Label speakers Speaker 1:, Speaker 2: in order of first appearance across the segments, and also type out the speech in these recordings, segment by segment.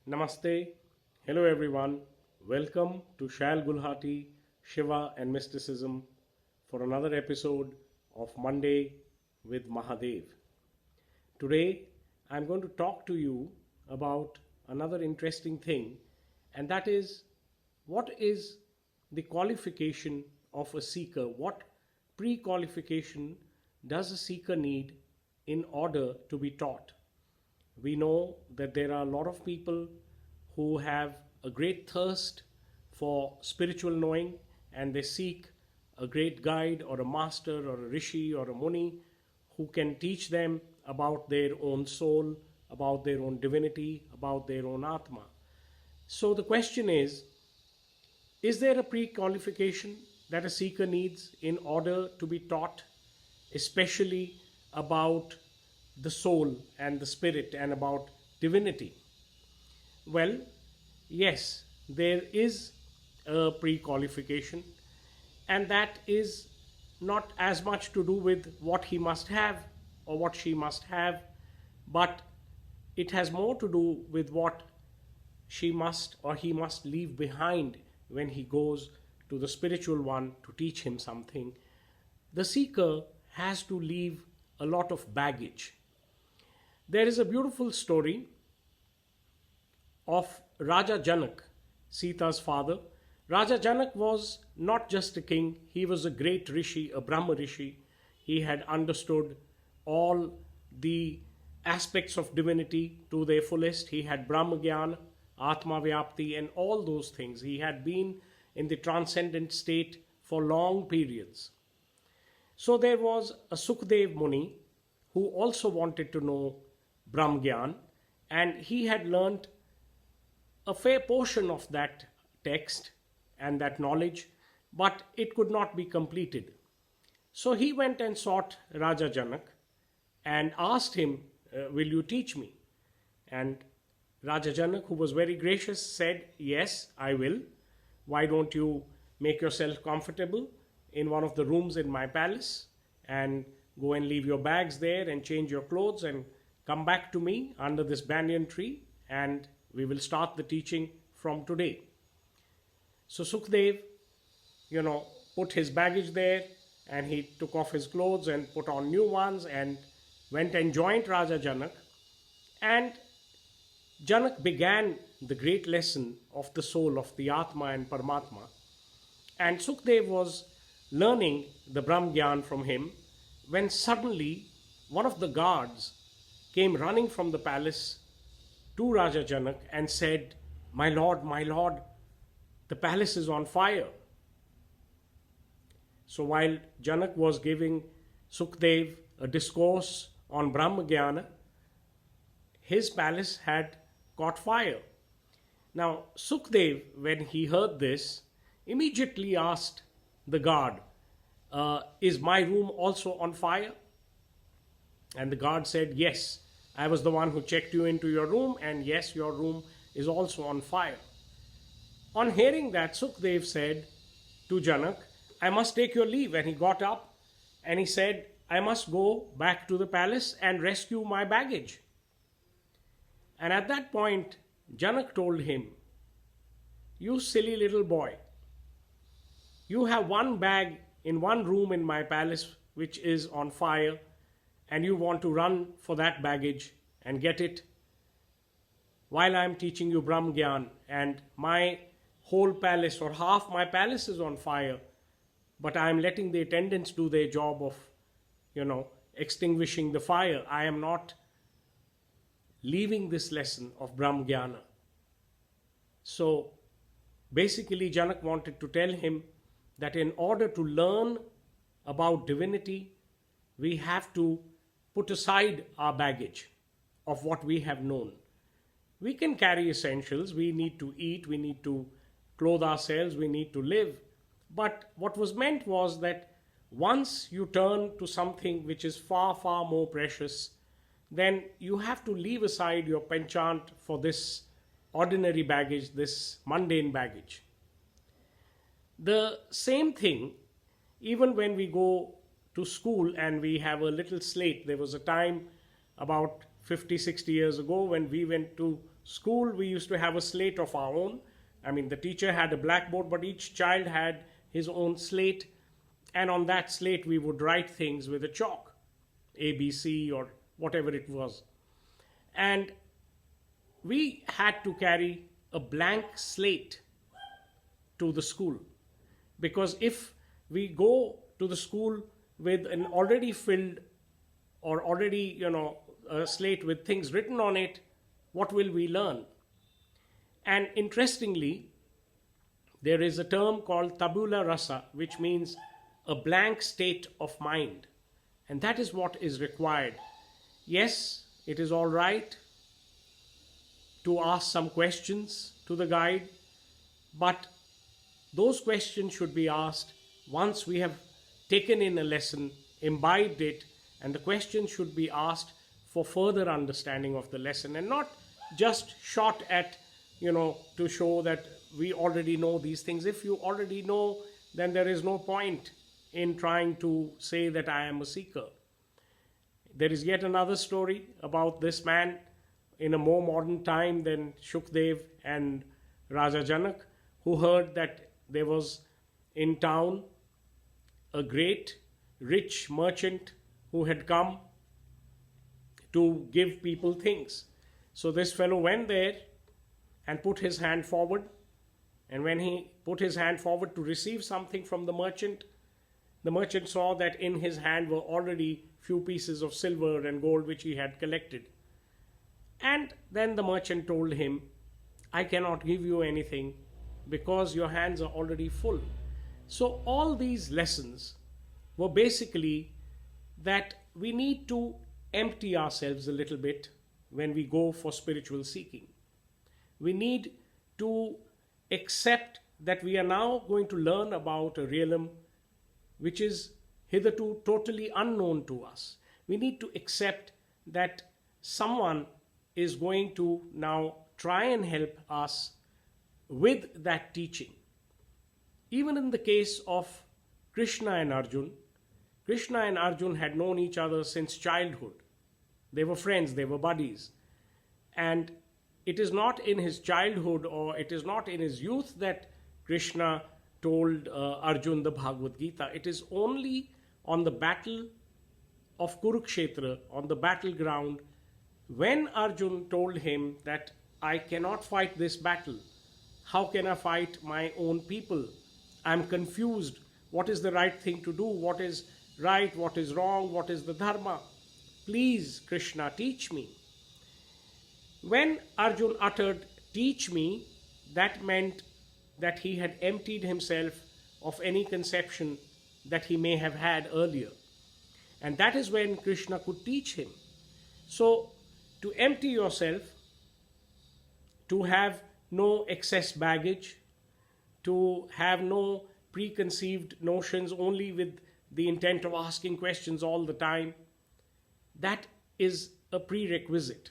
Speaker 1: Namaste. Hello everyone. Welcome to Shal Gulhati, Shiva and Mysticism for another episode of Monday with Mahadev. Today I'm going to talk to you about another interesting thing, and that is what is the qualification of a seeker? What pre qualification does a seeker need in order to be taught? We know that there are a lot of people who have a great thirst for spiritual knowing, and they seek a great guide or a master or a rishi or a muni who can teach them about their own soul, about their own divinity, about their own Atma. So the question is there a pre qualification that a seeker needs in order to be taught, especially about the soul and the spirit and about divinity? Well, yes, there is a pre qualification, and that is not as much to do with what he must have or what she must have, but it has more to do with what she must or he must leave behind when he goes to the spiritual one to teach him something. The seeker has to leave a lot of baggage. There is a beautiful story of Raja Janak, Sita's father. Raja Janak was not just a king, he was a great rishi, a Brahma rishi. He had understood all the aspects of divinity to their fullest. He had Brahma Gyan, Atma Vyapti, and all those things. He had been in the transcendent state for long periods. So there was a Sukdev Muni who also wanted to know Brahma Gyan, and he had learnt a fair portion of that text and that knowledge, but it could not be completed. So he went and sought Raja Janak and asked him, Will you teach me? And Raja Janak, who was very gracious, said, Yes, I will. Why don't you make yourself comfortable in one of the rooms in my palace and go and leave your bags there and change your clothes and come back to me under this banyan tree, and we will start the teaching from today. So Sukdev, put his baggage there, and he took off his clothes and put on new ones and went and joined Raja Janak. And Janak began the great lesson of the soul, of the Atma and Paramatma. And Sukdev was learning the Brahm Gyan from him when suddenly one of the guards came running from the palace to Raja Janak and said, my lord, the palace is on fire. So while Janak was giving Sukdev a discourse on Brahma Gyana, his palace had caught fire. Now Sukdev, when he heard this, immediately asked the guard, is my room also on fire? And the guard said, yes, I was the one who checked you into your room, and yes, your room is also on fire. On hearing that, Sukdev said to Janak, I must take your leave. And he got up and he said, I must go back to the palace and rescue my baggage. And at that point, Janak told him, you silly little boy, you have one bag in one room in my palace which is on fire, and you want to run for that baggage and get it while I am teaching you Brahm Gyan, and my whole palace or half my palace is on fire, but I am letting the attendants do their job of, extinguishing the fire. I am not leaving this lesson of Brahm Gyana. So basically Janak wanted to tell him that in order to learn about divinity, we have to put aside our baggage of what we have known. We can carry essentials, we need to eat, we need to clothe ourselves, we need to live. But what was meant was that once you turn to something which is far, far more precious, then you have to leave aside your penchant for this ordinary baggage, this mundane baggage. The same thing, even when we go to school and we have a little slate. There was a time about 50, 60 years ago when we went to school, we used to have a slate of our own. I mean, the teacher had a blackboard, but each child had his own slate. And on that slate, we would write things with a chalk, A, B, C, or whatever it was. And we had to carry a blank slate to the school, because if we go to the school with an already filled or already, a slate with things written on it, what will we learn? And interestingly, there is a term called tabula rasa, which means a blank state of mind. And that is what is required. Yes, it is all right to ask some questions to the guide, but those questions should be asked once we have taken in a lesson, imbibed it, and the questions should be asked for further understanding of the lesson, and not just shot at, to show that we already know these things. If you already know, then there is no point in trying to say that I am a seeker. There is yet another story about this man in a more modern time than Shukdev and Raja Janak, who heard that there was in town a great rich merchant who had come to give people things. So this fellow went there and put his hand forward. And when he put his hand forward to receive something from the merchant saw that in his hand were already few pieces of silver and gold which he had collected. And then the merchant told him, I cannot give you anything because your hands are already full. So all these lessons were basically that we need to empty ourselves a little bit when we go for spiritual seeking. We need to accept that we are now going to learn about a realm which is hitherto totally unknown to us. We need to accept that someone is going to now try and help us with that teaching. Even in the case of Krishna and Arjun had known each other since childhood. They were friends, they were buddies. And it is not in his childhood or it is not in his youth that Krishna told Arjun the Bhagavad Gita. It is only on the battle of Kurukshetra, on the battleground, when Arjun told him that I cannot fight this battle. How can I fight my own people? I'm confused. What is the right thing to do? What is right? What is wrong? What is the dharma? Please, Krishna, teach me. When Arjun uttered, teach me, that meant that he had emptied himself of any conception that he may have had earlier. And that is when Krishna could teach him. So, to empty yourself, to have no excess baggage, to have no preconceived notions only with the intent of asking questions all the time, that is a prerequisite.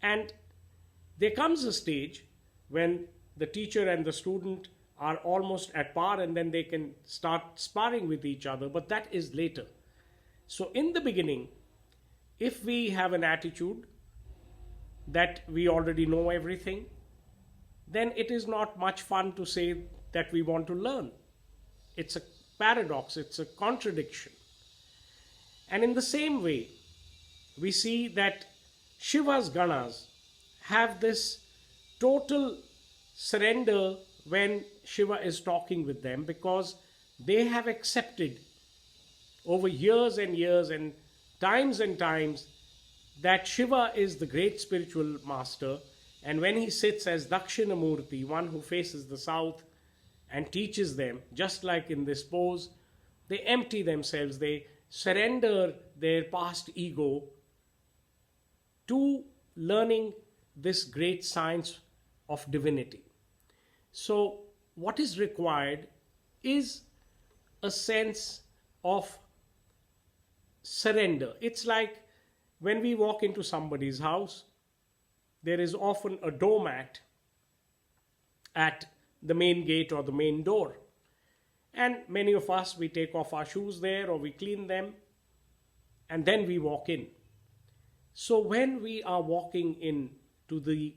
Speaker 1: And there comes a stage when the teacher and the student are almost at par and then they can start sparring with each other, but that is later. So in the beginning, if we have an attitude that we already know everything, then it is not much fun to say that we want to learn. It's a paradox, it's a contradiction. And in the same way, we see that Shiva's Ganas have this total surrender when Shiva is talking with them, because they have accepted over years and years and times that Shiva is the great spiritual master, and when he sits as Dakshinamurti, one who faces the south, and teaches them, just like in this pose, they empty themselves, they surrender their past ego to learning this great science of divinity. So what is required is a sense of surrender. It's like when we walk into somebody's house, there is often a doormat at the main gate or the main door. And many of us, we take off our shoes there or we clean them and then we walk in. So when we are walking in to the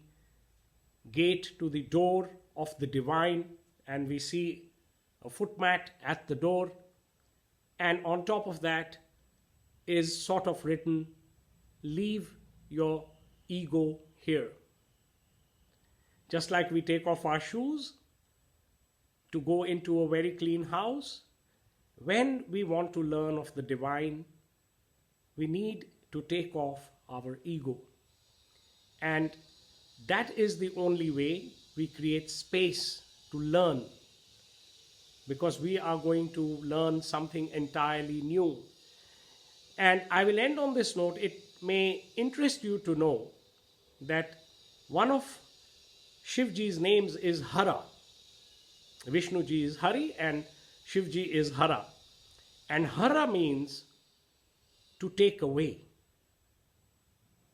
Speaker 1: gate to the door of the divine, and we see a footmat at the door, and on top of that is sort of written, leave your ego here. Just like we take off our shoes to go into a very clean house, when we want to learn of the divine, we need to take off our ego. And that is the only way we create space to learn, because we are going to learn something entirely new. And I will end on this note. It may interest you to know that one of Shivji's names is Hara. Vishnuji is Hari and Shivji is Hara. And Hara means to take away.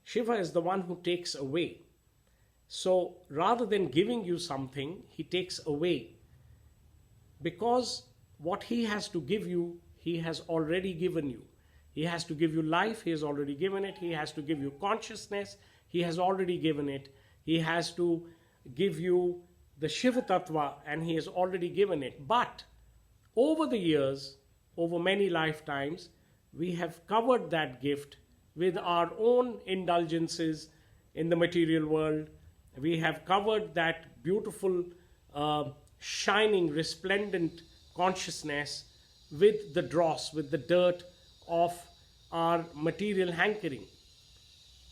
Speaker 1: Shiva is the one who takes away. So rather than giving you something, he takes away. Because what he has to give you, he has already given you. He has to give you life, he has already given it. He has to give you consciousness, he has already given it. He has to give you the Shiva Tattva, and he has already given it. But over the years, over many lifetimes, we have covered that gift with our own indulgences in the material world. We have covered that beautiful, shining, resplendent consciousness with the dross, with the dirt of our material hankering.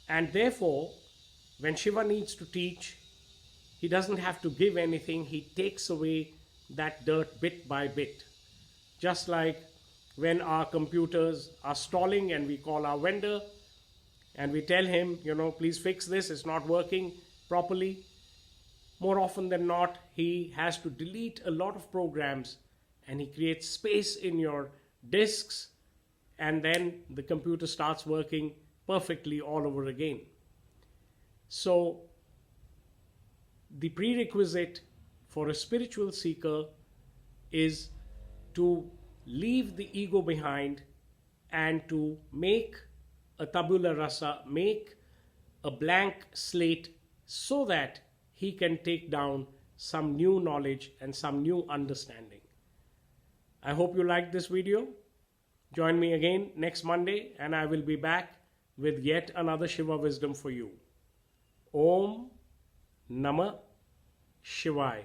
Speaker 1: And therefore, when Shiva needs to teach, he doesn't have to give anything. He takes away that dirt bit by bit. Just like when our computers are stalling and we call our vendor and we tell him, please fix this, it's not working properly. More often than not, he has to delete a lot of programs, and he creates space in your disks, and then the computer starts working perfectly all over again. So the prerequisite for a spiritual seeker is to leave the ego behind and to make a tabula rasa, make a blank slate, so that he can take down some new knowledge and some new understanding. I hope you liked this video. Join me again next Monday, and I will be back with yet another Shiva wisdom for you. Om Namah Shivaya.